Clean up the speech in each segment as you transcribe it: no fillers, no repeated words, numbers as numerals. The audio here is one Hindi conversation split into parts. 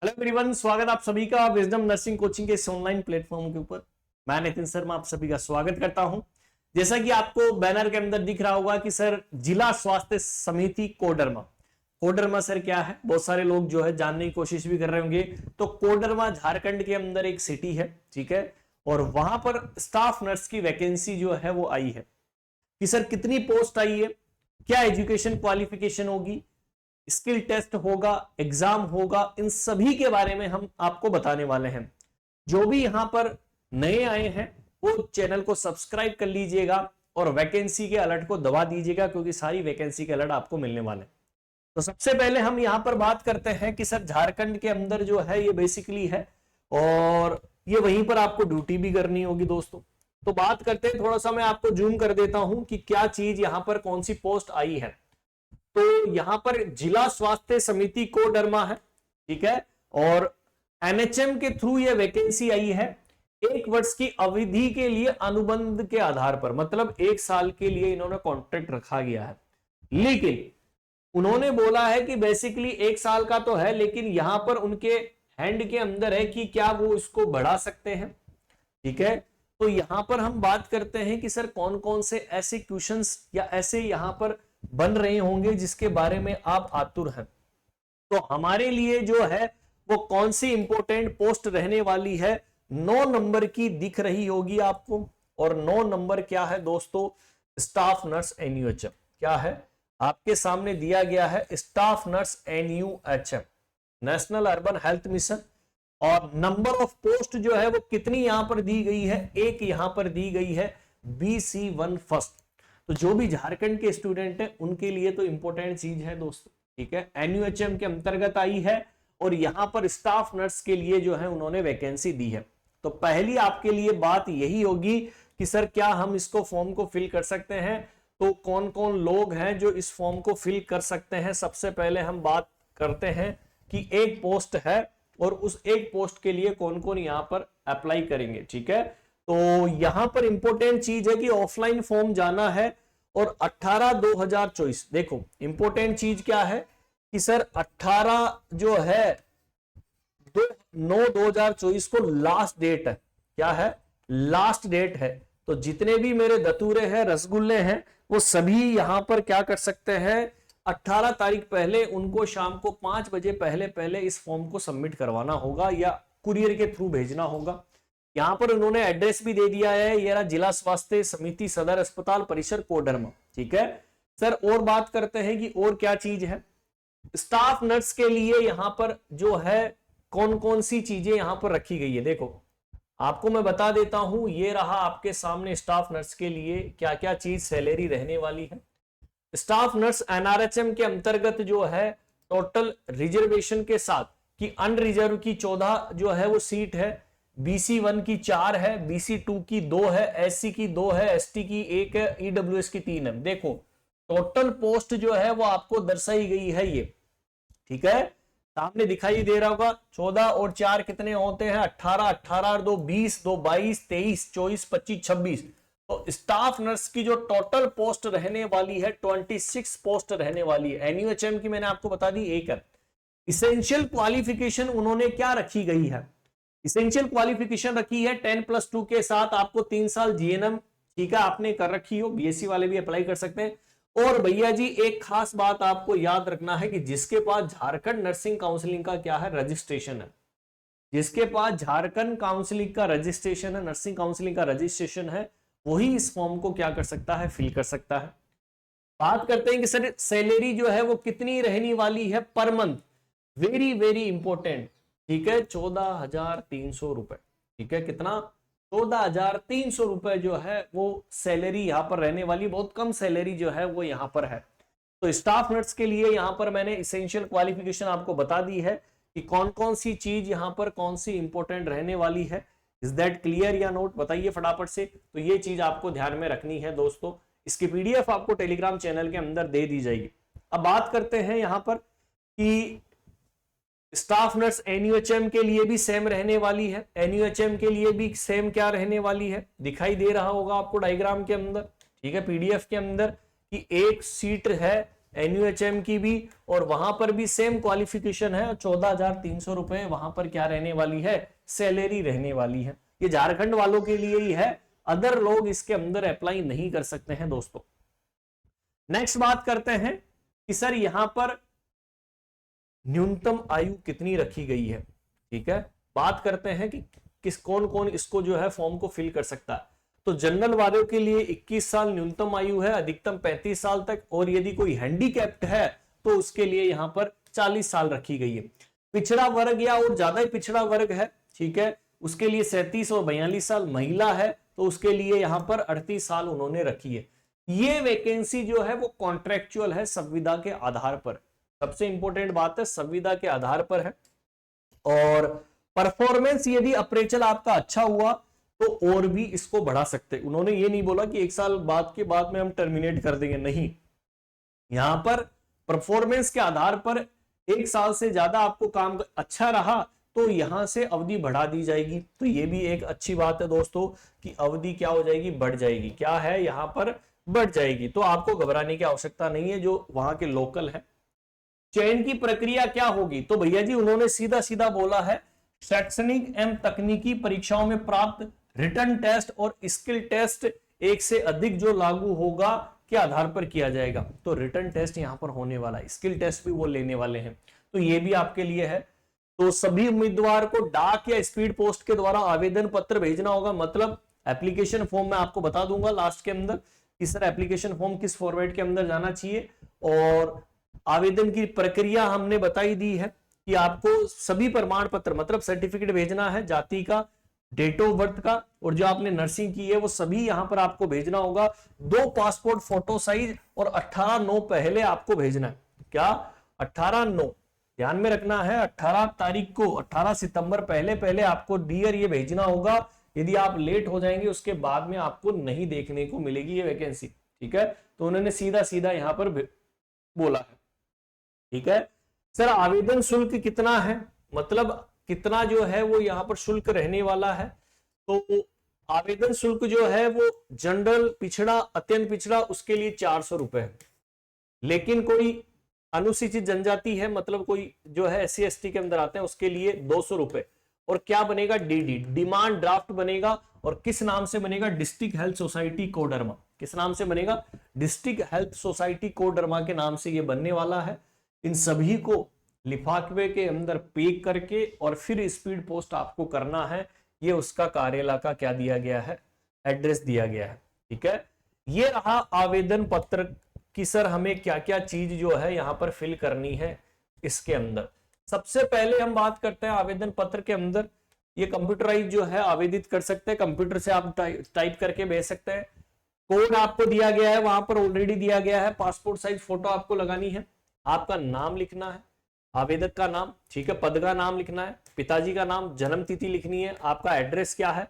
हेलो एवरीवन, स्वागत आप सभी का विजडम नर्सिंग कोचिंग के इस ऑनलाइन प्लेटफॉर्म के ऊपर। मैं नितिन शर्मा आप सभी का स्वागत करता हूं। जैसा कि आपको बैनर के अंदर दिख रहा होगा कि सर जिला स्वास्थ्य समिति कोडरमा। कोडरमा सर क्या है, बहुत सारे लोग जो है जानने की कोशिश भी कर रहे होंगे। तो कोडरमा झारखंड के अंदर एक सिटी है, ठीक है, और वहां पर स्टाफ नर्स की वैकेंसी जो है वो आई है कि सर कितनी पोस्ट आई है, क्या एजुकेशन क्वालिफिकेशन होगी, स्किल टेस्ट होगा, एग्जाम होगा, इन सभी के बारे में हम आपको बताने वाले हैं। जो भी यहां पर नए आए हैं वो चैनल को सब्सक्राइब कर लीजिएगा और वैकेंसी के अलर्ट को दबा दीजिएगा, क्योंकि सारी वैकेंसी के अलर्ट आपको मिलने वाले हैं। तो सबसे पहले हम यहां पर बात करते हैं कि सर झारखंड के अंदर जो है ये बेसिकली है, और ये वहीं पर आपको ड्यूटी भी करनी होगी दोस्तों। तो बात करते हैं, थोड़ा सा मैं आपको जूम कर देता हूं कि क्या चीज यहां पर कौन सी पोस्ट आई है। तो यहां पर जिला स्वास्थ्य समिति कोडरमा है, ठीक है, और एनएचएम के थ्रू ये वैकेंसी आई है। 1 वर्ष की अवधि के लिए अनुबंध के आधार पर, मतलब 1 साल के लिए इन्होंने कॉन्ट्रैक्ट रखा गया है। लेकिन उन्होंने बोला है कि बेसिकली 1 साल का तो है, लेकिन यहां पर उनके हैंड के अंदर है कि क्या वो इसको बढ़ा सकते हैं, ठीक है। तो यहां पर हम बात करते हैं कि सर कौन कौन से ऐसे क्वेश्चंस या ऐसे यहां पर बन रहे होंगे जिसके बारे में आप आतुर हैं। तो हमारे लिए जो है वो कौन सी इंपॉर्टेंट पोस्ट रहने वाली है, 9 नंबर की दिख रही होगी आपको। और 9 नंबर क्या है दोस्तों, स्टाफ नर्स एनयूएचएम। क्या है आपके सामने दिया गया है, staff nurse NUHM, national urban health mission. और नंबर ऑफ पोस्ट जो है वो कितनी यहां पर दी गई है, एक यहां पर दी गई है BC1 फर्स्ट। तो जो भी झारखंड के स्टूडेंट हैं उनके लिए तो इंपॉर्टेंट चीज है दोस्तों, ठीक है। एनयूएचएम के अंतर्गत आई है और यहां पर स्टाफ नर्स के लिए जो है उन्होंने वैकेंसी दी है। तो पहली आपके लिए बात यही होगी कि सर क्या हम इसको फॉर्म को फिल कर सकते हैं। तो कौन कौन लोग हैं जो इस फॉर्म को फिल कर सकते हैं। सबसे पहले हम बात करते हैं कि एक पोस्ट है और उस एक पोस्ट के लिए कौन कौन यहां पर अप्लाई करेंगे, ठीक है। तो यहां पर इंपॉर्टेंट चीज है कि ऑफलाइन फॉर्म जाना है और 18/2024। देखो इंपॉर्टेंट चीज क्या है कि सर 18 जो है 9/2024 को लास्ट डेट है। क्या है, लास्ट डेट है। तो जितने भी मेरे दतूरे हैं, रसगुल्ले हैं, वो सभी यहां पर क्या कर सकते हैं, 18 तारीख पहले उनको शाम को 5 बजे पहले पहले इस फॉर्म को सबमिट करवाना होगा या कुरियर के थ्रू भेजना होगा। यहां पर उन्होंने एड्रेस भी दे दिया है, ये रहा जिला स्वास्थ्य समिति सदर अस्पताल परिसर कोडरमा, ठीक है सर। और बात करते हैं कि और क्या चीज है। स्टाफ नर्स के लिए यहां पर जो है कौन कौन सी चीजें यहां पर रखी गई है, देखो आपको मैं बता देता हूं। ये रहा आपके सामने स्टाफ नर्स के लिए क्या क्या चीज सैलरी रहने वाली है। स्टाफ नर्स एनआरएचएम के अंतर्गत जो है टोटल रिजर्वेशन के साथ कि अनरिजर्व की 14 जो है वो सीट है, BC1 की 4 है, BC2 की 2 है, SC की 2 है, ST की 1 है, EWS की 3 है। देखो टोटल पोस्ट जो है वो आपको दर्शाई गई है ये, ठीक है, सामने दिखाई दे रहा होगा। 14 और 4 कितने होते हैं, 18, 18 और 2 20, 2 22, 23, 24, 25, 26। तो स्टाफ नर्स की जो टोटल पोस्ट रहने वाली है 26 पोस्ट रहने वाली है। एनयूएचएम की मैंने आपको बता दी 1 है। इसेंशियल क्वालिफिकेशन उन्होंने क्या रखी गई है, इसेंशियल क्वालिफिकेशन रखी है 10+2 के साथ आपको 3 साल जीएनएम, ठीक है, आपने कर रखी हो। बीएससी वाले भी अप्लाई कर सकते हैं। और भैया जी एक खास बात आपको याद रखना है कि जिसके पास झारखंड नर्सिंग काउंसिलिंग का क्या है, रजिस्ट्रेशन है, जिसके पास झारखंड काउंसिलिंग का रजिस्ट्रेशन है, नर्सिंग काउंसिलिंग का रजिस्ट्रेशन है, वही इस फॉर्म को क्या कर सकता है, फिल कर सकता है। बात करते हैं कि सर सैलरी जो है वो कितनी रहने वाली है per month. Very very important, ठीक है, 14,300 रुपए, ठीक है, कितना, 14,300 रुपए जो है वो सैलरी यहां पर रहने वाली। बहुत कम सैलरी जो है वो यहां पर है। तो स्टाफ नर्स के लिए यहां पर मैंने इसेंशियल क्वालिफिकेशन आपको बता दी है कि कौन कौन सी चीज यहां पर कौन सी इंपॉर्टेंट रहने वाली है। इज दैट क्लियर या नोट, बताइए फटाफट से। तो ये चीज आपको ध्यान में रखनी है दोस्तों। इसकी पीडीएफ आपको टेलीग्राम चैनल के अंदर दे दी जाएगी। अब बात करते हैं यहां पर कि स्टाफ नर्स एनयूएचएम के लिए भी सेम रहने वाली है। एनयूएचएम के लिए भी सेम क्या रहने वाली है, दिखाई दे रहा होगा आपको डायग्राम के अंदर, ठीक है, पीडीएफ के अंदर, कि एक सीट है NUHM की भी, और वहां पर भी सेम क्वालिफिकेशन है, 14,300 रुपए वहां पर क्या रहने वाली है, सैलरी रहने वाली है। ये झारखंड वालों के लिए ही है, अदर लोग इसके अंदर अप्लाई नहीं कर सकते हैं दोस्तों। नेक्स्ट बात करते हैं कि सर यहां पर न्यूनतम आयु कितनी रखी गई है। ठीक है, बात करते हैं कि किस कौन कौन इसको जो है फॉर्म को फिल कर सकता है। तो जनरल वालों के लिए 21 साल न्यूनतम आयु है, अधिकतम 35 साल तक, और यदि कोई हैंडीकैप्ड है तो उसके लिए यहां पर 40 साल रखी गई है। पिछड़ा वर्ग या और ज्यादा ही पिछड़ा वर्ग है, ठीक है, उसके लिए 37 और 42 साल, महिला है तो उसके लिए यहां पर 38 साल उन्होंने रखी है। ये वैकेंसी जो है वो कॉन्ट्रेक्चुअल है, संविदा के आधार पर। सबसे इंपॉर्टेंट बात है, संविदा के आधार पर है। और परफॉर्मेंस यदि अप्रेजल आपका अच्छा हुआ तो और भी इसको बढ़ा सकते। उन्होंने ये नहीं बोला कि 1 साल बाद के बाद में हम टर्मिनेट कर देंगे, नहीं, यहां पर परफॉर्मेंस के आधार पर 1 साल से ज्यादा आपको काम अच्छा रहा तो यहां से अवधि बढ़ा दी जाएगी। तो ये भी एक अच्छी बात है दोस्तों कि अवधि क्या हो जाएगी, बढ़ जाएगी। क्या है, यहां पर बढ़ जाएगी, तो आपको घबराने की आवश्यकता नहीं है जो वहां के लोकल है। चयन की प्रक्रिया क्या होगी, तो भैया जी उन्होंने सीधा सीधा बोला है, शैक्षणिक एवं तकनीकी परीक्षाओं में प्राप्त रिटन टेस्ट और स्किल टेस्ट एक से अधिक जो लागू होगा के आधार पर किया जाएगा। तो रिटन टेस्ट यहां पर होने वाला है, स्किल टेस्ट भी वो लेने वाले हैं, तो ये भी आपके लिए है। तो सभी उम्मीदवार को डाक या स्पीड पोस्ट के द्वारा आवेदन पत्र भेजना होगा। मतलब एप्लीकेशन फॉर्म मैं आपको बता दूंगा लास्ट के अंदर कि सर एप्लीकेशन फॉर्म किस फॉर्मेट के अंदर जाना चाहिए, और आवेदन की प्रक्रिया हमने बताई दी है कि आपको सभी प्रमाण पत्र मतलब सर्टिफिकेट भेजना है, जाति का, डेट ऑफ बर्थ का, और जो आपने नर्सिंग की है वो सभी यहां पर आपको भेजना होगा। 2 पासपोर्ट फोटो साइज और 18/9 पहले आपको भेजना है। क्या, 18/9 ध्यान में रखना है, 18 तारीख को, 18 सितंबर पहले पहले आपको डियर ये भेजना होगा। यदि आप लेट हो जाएंगे उसके बाद में आपको नहीं देखने को मिलेगी ये वैकेंसी। ठीक है, तो उन्होंने सीधा सीधा यहां पर बोला है। ठीक है सर, आवेदन शुल्क कितना है, मतलब कितना जो है वो यहां पर शुल्क रहने वाला है। तो आवेदन शुल्क जो है वो जनरल, पिछड़ा, अत्यंत पिछड़ा, उसके लिए 400 रुपए है। लेकिन कोई अनुसूचित जनजाति है, मतलब कोई जो है SC ST के अंदर आते हैं, उसके लिए 200 रुपए। और क्या बनेगा, DD डिमांड ड्राफ्ट बनेगा। और किस नाम से बनेगा, डिस्ट्रिक्ट हेल्थ सोसाइटी कोडरमा। किस नाम से बनेगा, डिस्ट्रिक्ट हेल्थ सोसाइटी कोडरमा के नाम से ये बनने वाला है। इन सभी को लिफाफे के अंदर पैक करके और फिर स्पीड पोस्ट आपको करना है। ये उसका कार्यालय का क्या दिया गया है, एड्रेस दिया गया है। ठीक है, ये रहा आवेदन पत्र कि सर हमें क्या क्या चीज जो है यहां पर फिल करनी है इसके अंदर। सबसे पहले हम बात करते हैं आवेदन पत्र के अंदर, ये कंप्यूटराइज जो है आवेदित कर सकते हैं, कंप्यूटर से आप टाइप करके भेज सकते हैं। कोड आपको दिया गया है, वहां पर ऑलरेडी दिया गया है। पासपोर्ट साइज फोटो आपको लगानी है, आपका नाम लिखना है, आवेदक का नाम, ठीक है, पद का नाम लिखना है, पिताजी का नाम, जन्म तिथि लिखनी है, आपका एड्रेस क्या है,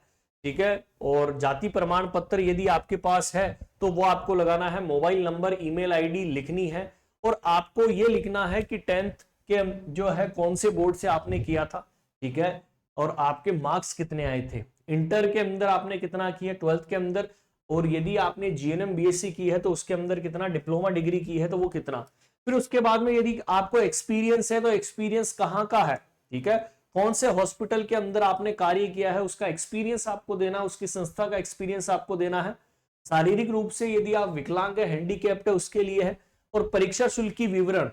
ठीक है, और जाति प्रमाण पत्र यदि आपके पास है तो वो आपको लगाना है, मोबाइल नंबर, ईमेल आईडी लिखनी है, और आपको ये लिखना है कि 10th के जो है कौन से बोर्ड से आपने किया था, ठीक है, और आपके मार्क्स कितने आए थे, इंटर के अंदर आपने कितना किया, 12th के अंदर, और यदि आपने GNM BSc की है तो उसके अंदर कितना, डिप्लोमा डिग्री की है तो वो कितना। फिर उसके बाद में यदि आपको एक्सपीरियंस है तो एक्सपीरियंस कहाँ का है, ठीक है, कौन से हॉस्पिटल के अंदर आपने कार्य किया है उसका एक्सपीरियंस आपको देना, उसकी संस्था का एक्सपीरियंस आपको देना है। शारीरिक रूप से यदि आप विकलांग है, हैंडीकैप्ड है, उसके लिए है। और परीक्षा शुल्क की विवरण,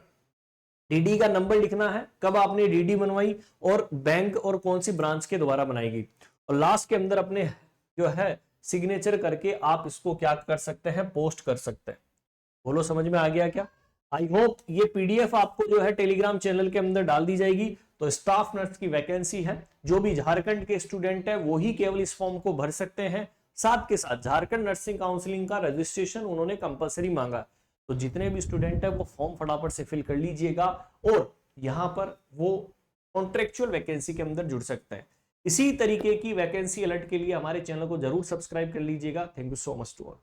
DD का नंबर लिखना है, कब आपने DD बनवाई, और बैंक और कौन सी ब्रांच के द्वारा बनाई गई, और लास्ट के अंदर अपने जो है सिग्नेचर करके आप इसको क्या कर सकते हैं, पोस्ट कर सकते हैं। बोलो समझ में आ गया क्या? आई होप ये PDF आपको जो है टेलीग्राम चैनल के अंदर डाल दी जाएगी। तो स्टाफ नर्स की वैकेंसी है, जो भी झारखंड के स्टूडेंट है वो ही केवल इस फॉर्म को भर सकते हैं। साथ के साथ झारखंड नर्सिंग काउंसिलिंग का रजिस्ट्रेशन उन्होंने कंपलसरी मांगा, तो जितने भी स्टूडेंट है वो फॉर्म फटाफट से फिल कर लीजिएगा और यहाँ पर वो कॉन्ट्रेक्चुअल वैकेंसी के अंदर जुड़ सकते हैं। इसी तरीके की वैकेंसी अलर्ट के लिए हमारे चैनल को जरूर सब्सक्राइब कर लीजिएगा। Thank you so much to all.